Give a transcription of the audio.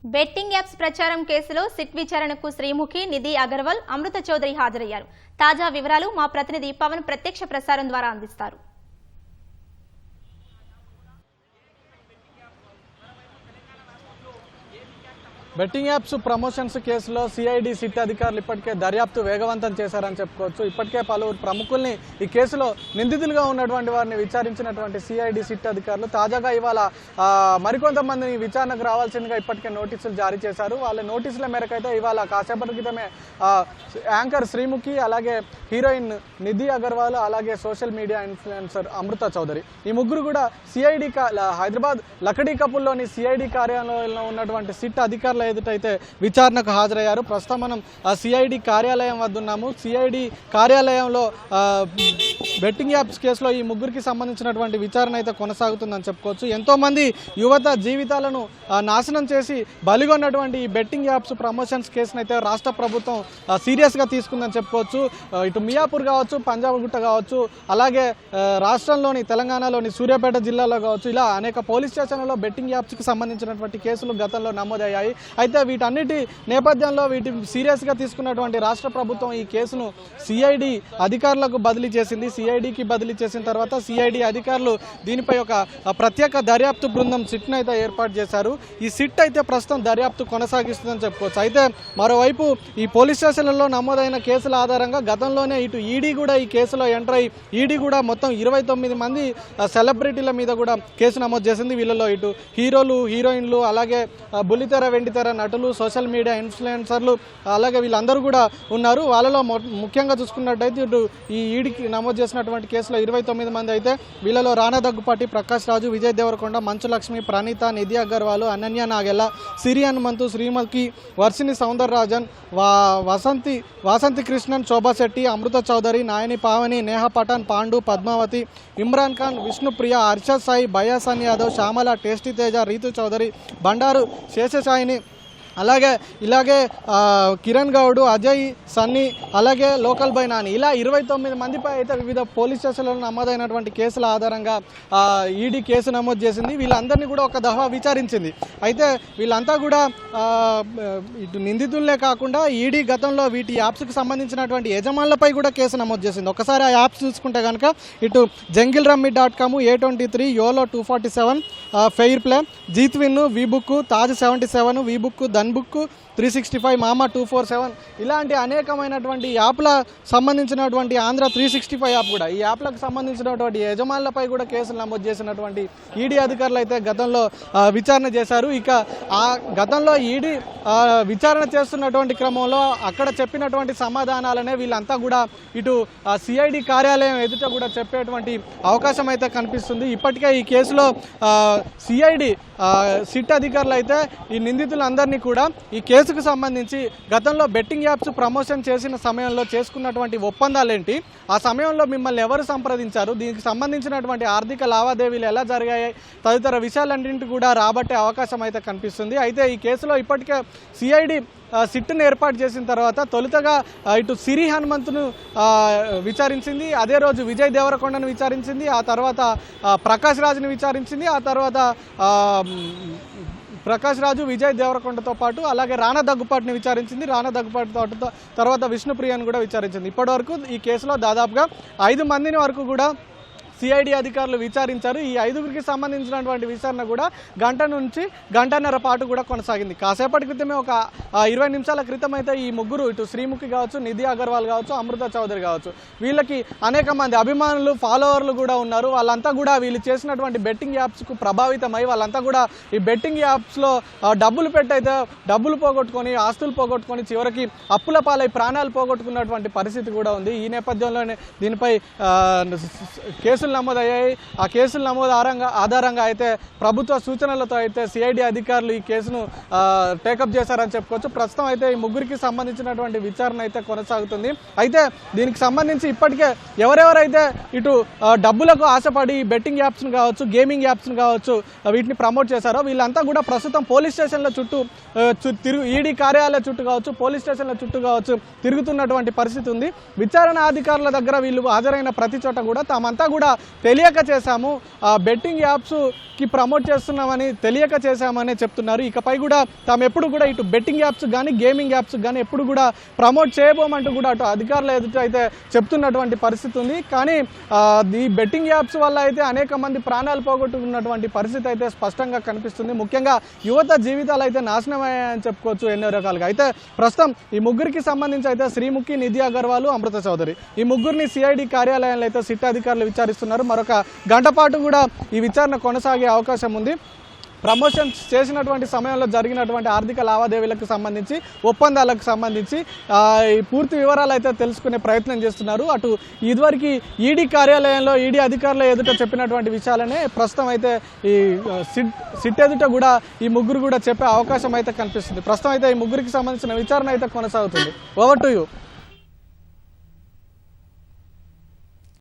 Betting apps ప్రచారం కేసులో SIT విచారణకు శ్రీముఖి, నిధి అగర్వాల్, అమృత చౌదరి హాజరయ్యారు. తాజా వివరాలు మా ప్రతినిధి పవన్ ప్రత్యక్ష ప్రసారం ద్వారా అందిస్తారు. బెట్టింగ్ యాప్స్ ప్రమోషన్స్ కేసులో సిఐడి సిట్ అధికారులు ఇప్పటికే దర్యాప్తు వేగవంతం చేశారని చెప్పుకోవచ్చు. ఇప్పటికే పలువురు ప్రముఖుల్ని ఈ కేసులో నిందితులుగా ఉన్నటువంటి వారిని విచారించినటువంటి సిఐడి సిట్ అధికారులు తాజాగా ఇవాళ మరికొంతమందిని విచారణకు రావాల్సిందిగా ఇప్పటికే నోటీసులు జారీ చేశారు. వాళ్ళ నోటీసుల మేరకు అయితే ఇవాళ కాసేపటి క్రితమే యాంకర్ శ్రీముఖి, అలాగే హీరోయిన్ నిధి అగర్వాల్, అలాగే సోషల్ మీడియా ఇన్ఫ్లుయెన్సర్ అమృత చౌదరి, ఈ ముగ్గురు కూడా సిఐడి హైదరాబాద్ లకడీ కపుల్లోని సిఐడి కార్యాలయంలో ఉన్నటువంటి సిట్ అధికారులు ఎదుటైతే విచారణకు హాజరయ్యారు. ప్రస్తుతం మనం సిఐడి కార్యాలయం వద్ద ఉన్నాము. సిఐడి కార్యాలయంలో బెట్టింగ్ యాప్స్ కేసులో ఈ ముగ్గురికి సంబంధించినటువంటి విచారణ అయితే కొనసాగుతుందని చెప్పుకోవచ్చు. ఎంతోమంది యువత జీవితాలను నాశనం చేసి బలిగొన్నటువంటి ఈ బెట్టింగ్ యాప్స్ ప్రమోషన్స్ కేసును అయితే రాష్ట్ర ప్రభుత్వం సీరియస్గా తీసుకుందని చెప్పుకోవచ్చు. ఇటు మియాపూర్ కావచ్చు, పంజాబ్ గుట్ట కావచ్చు, అలాగే రాష్ట్రంలోని తెలంగాణలోని సూర్యాపేట జిల్లాలో కావచ్చు, ఇలా అనేక పోలీస్ స్టేషన్లలో బెట్టింగ్ యాప్స్కి సంబంధించినటువంటి కేసులు గతంలో నమోదయ్యాయి. అయితే వీటన్నిటి నేపథ్యంలో వీటిని సీరియస్గా తీసుకున్నటువంటి రాష్ట్ర ప్రభుత్వం ఈ కేసును సిఐడి అధికారులకు బదిలీ చేసింది. సిఐడికి బదిలీ చేసిన తర్వాత సిఐడి అధికారులు దీనిపై ఒక ప్రత్యేక దర్యాప్తు బృందం సిట్ను అయితే ఏర్పాటు చేశారు. ఈ సిట్ అయితే ప్రస్తుతం దర్యాప్తు కొనసాగిస్తుందని చెప్పుకోవచ్చు. అయితే మరోవైపు ఈ పోలీస్ స్టేషన్లలో నమోదైన కేసుల ఆధారంగా గతంలోనే ఇటు ఈడీ కూడా ఈ కేసులో ఎంటర్ అయ్యి ఈడీ కూడా మొత్తం 29 మంది సెలబ్రిటీల మీద కూడా కేసు నమోదు చేసింది. వీళ్ళలో ఇటు హీరోలు, హీరోయిన్లు, అలాగే బుల్లితెర, వెండితెర నటులు, సోషల్ మీడియా ఇన్ఫ్లుయెన్సర్లు, అలాగే వీళ్ళందరూ కూడా ఉన్నారు. వాళ్ళలో ముఖ్యంగా చూసుకున్నట్టయితే ఇటు ఈ ఈడీకి నమోదు చేసినటువంటి కేసులో 29 మంది అయితే వీళ్ళలో రానా దగ్గుపాటి, ప్రకాష్ రాజు, విజయ్ దేవరకొండ, మంచు లక్ష్మి, ప్రణీత, నిధి అగర్వాల్, అనన్య నాగెల్ల, సిరి హనుమంతు, శ్రీమతి, వర్షిని సౌందరరాజన్, వాసంతి కృష్ణన్, శోభా శెట్టి, అమృత చౌదరి, నాయని పావని, నేహ పఠాన్, పాండు, పద్మావతి, ఇమ్రాన్ ఖాన్, విష్ణుప్రియ, హర్షద్ సాయి, బయాసన్ యాదవ్, శ్యామల, టేస్టీ తేజ, రీతు చౌదరి, బండారు శేషసాయిని, ఇలాగే కిరణ్ గౌడ్, అజయ్, సన్నీ, అలాగే లోకల్ బై నాని, ఇలా 29 మందిపై అయితే వివిధ పోలీస్ స్టేషన్లలో నమోదైనటువంటి కేసుల ఆధారంగా ఈడీ కేసు నమోదు చేసింది. వీళ్ళందరినీ కూడా ఒక దఫా విచారించింది. అయితే వీళ్ళంతా కూడా ఇటు నిందితులే కాకుండా ఈడీ గతంలో వీటి యాప్స్కి సంబంధించినటువంటి యజమానులపై కూడా కేసు నమోదు చేసింది. ఒకసారి ఆ యాప్స్ చూసుకుంటే కనుక ఇటు JungleRummy.com, A23, YOLO 247, fair play, Jeetwin, webook, Taj 77, webook, book 365, మామా 247, ఇలాంటి అనేకమైనటువంటి యాప్ల సంబంధించినటువంటి ఆంధ్ర 365 యాప్ కూడా, ఈ యాప్లకు సంబంధించినటువంటి యజమానులపై కూడా కేసులు నమోదు చేసినటువంటి ఈడీ అధికారులు అయితే గతంలో విచారణ చేశారు. ఇక ఆ గతంలో ఈడీ విచారణ చేస్తున్నటువంటి క్రమంలో అక్కడ చెప్పినటువంటి సమాధానాలనే వీళ్ళంతా కూడా ఇటు సిఐడి కార్యాలయం ఎదుట కూడా చెప్పేటువంటి అవకాశం అయితే కనిపిస్తుంది. ఇప్పటికే ఈ కేసులో సిఐడి సిట్ అధికారులు అయితే ఈ నిందితులందరినీ కూడా ఈ కేసుకు సంబంధించి గతంలో బెట్టింగ్ యాప్స్ ప్రమోషన్ చేసిన సమయంలో చేసుకున్నటువంటి ఒప్పందాలు ఏంటి, ఆ సమయంలో మిమ్మల్ని ఎవరు సంప్రదించారు, దీనికి సంబంధించినటువంటి ఆర్థిక లావాదేవీలు ఎలా జరిగాయి, తదితర విషయాలన్నింటి కూడా రాబట్టే అవకాశం అయితే కనిపిస్తుంది. అయితే ఈ కేసులో ఇప్పటికే సిఐడి సిట్ను ఏర్పాటు చేసిన తర్వాత తొలుతగా ఇటు సిరి హనుమంతును విచారించింది, అదే రోజు విజయ్ దేవరకొండను విచారించింది, ఆ తర్వాత ప్రకాష్ రాజుని విచారించింది, ఆ తర్వాత ప్రకాష్ రాజు, విజయ్ దేవరకొండతో పాటు అలాగే రానా దగ్గుపాటిని విచారించింది. రానా దగ్గుపాటి తర్వాత విష్ణుప్రియను కూడా విచారించింది. ఇప్పటివరకు ఈ కేసులో దాదాపుగా 5 మందిని వరకు కూడా సిఐడి అధికారులు విచారించారు. ఈ 5గురికి సంబంధించినటువంటి విచారణ కూడా గంట నుంచి గంటన్నర పాటు కూడా కొనసాగింది. కాసేపటి క్రితమే ఒక 20 నిమిషాల క్రితం అయితే ఈ ముగ్గురు ఇటు శ్రీముఖి కావచ్చు, నిధి అగర్వాల్ కావచ్చు, అమృత చౌదరి కావచ్చు, వీళ్ళకి అనేక మంది అభిమానులు, ఫాలోవర్లు కూడా ఉన్నారు. వాళ్ళంతా కూడా వీళ్ళు చేసినటువంటి బెట్టింగ్ యాప్స్కు ప్రభావితమై వాళ్ళంతా కూడా ఈ బెట్టింగ్ యాప్స్లో డబ్బులు పెట్టయితే డబ్బులు పోగొట్టుకొని, ఆస్తులు పోగొట్టుకొని, చివరికి అప్పుల పాలై ప్రాణాలు పోగొట్టుకున్నటువంటి పరిస్థితి కూడా ఉంది. ఈ నేపథ్యంలోనే దీనిపై కేసులు నమోదయ్యాయి. ఆ కేసుల నమోదు ఆధారంగా అయితే ప్రభుత్వ సూచనలతో అయితే సిఐడి అధికారులు ఈ కేసును టేకప్ చేశారని చెప్పుకోవచ్చు. ప్రస్తుతం అయితే ఈ ముగ్గురికి సంబంధించినటువంటి విచారణ అయితే కొనసాగుతుంది. అయితే దీనికి సంబంధించి ఇప్పటికే ఎవరెవరైతే ఇటు డబ్బులకు ఆశపడి బెట్టింగ్ యాప్స్ను కావచ్చు, గేమింగ్ యాప్స్ను కావచ్చు, వీటిని ప్రమోట్ చేశారో వీళ్ళంతా కూడా ప్రస్తుతం పోలీస్ స్టేషన్ల చుట్టూ ఈడీ కార్యాలయ చుట్టూ కావచ్చు, పోలీస్ స్టేషన్ల చుట్టూ కావచ్చు తిరుగుతున్నటువంటి పరిస్థితి ఉంది. విచారణ అధికారుల దగ్గర వీళ్ళు హాజరైన ప్రతి చోట కూడా తామంతా కూడా తెలియక చేశాము, బెట్టింగ్ యాప్స్కి ప్రమోట్ చేస్తున్నామని తెలియక చేశామని చెప్తున్నారు. ఇకపై కూడా తాము ఎప్పుడు కూడా ఇటు బెట్టింగ్ యాప్స్ కానీ గేమింగ్ యాప్స్ కానీ ఎప్పుడు కూడా ప్రమోట్ చేయబోమంటూ కూడా అటు అధికారులు ఎదుట అయితే చెప్తున్నటువంటి పరిస్థితి ఉంది. కానీ ఈ బెట్టింగ్ యాప్స్ వల్ల అయితే అనేక మంది ప్రాణాలు పోగొట్టుకున్నటువంటి పరిస్థితి అయితే స్పష్టంగా కనిపిస్తుంది. ముఖ్యంగా యువత జీవితాలు అయితే నాశనం అయ్యాయని చెప్పుకోవచ్చు ఎన్నో రకాలుగా. అయితే ప్రస్తుతం ఈ ముగ్గురికి సంబంధించి అయితే శ్రీముఖి, నిధి అగర్వాల్, అమృత చౌదరి ఈ ముగ్గురిని సిఐడి కార్యాలయంలో అయితే సిట్ అధికారులు విచారిస్తున్నారు. మరొక గంట పాటు కూడా ఈ విచారణ కొనసాగే అవకాశం ఉంది. ప్రమోషన్స్ చేసినటువంటి సమయంలో జరిగినటువంటి ఆర్థిక లావాదేవీలకు సంబంధించి, ఒప్పందాలకు సంబంధించి ఈ పూర్తి వివరాలు అయితే తెలుసుకునే ప్రయత్నం చేస్తున్నారు. అటు ఇదివరకు ఈడీ కార్యాలయంలో ఈడీ అధికారులు ఎదుట చెప్పినటువంటి విషయాలనే ప్రస్తుతం అయితే ఈ సిట్ ఎదుట కూడా ఈ ముగ్గురు కూడా చెప్పే అవకాశం అయితే కనిపిస్తుంది. ప్రస్తుతం అయితే ఈ ముగ్గురికి సంబంధించిన విచారణ అయితే కొనసాగుతుంది. Over to you.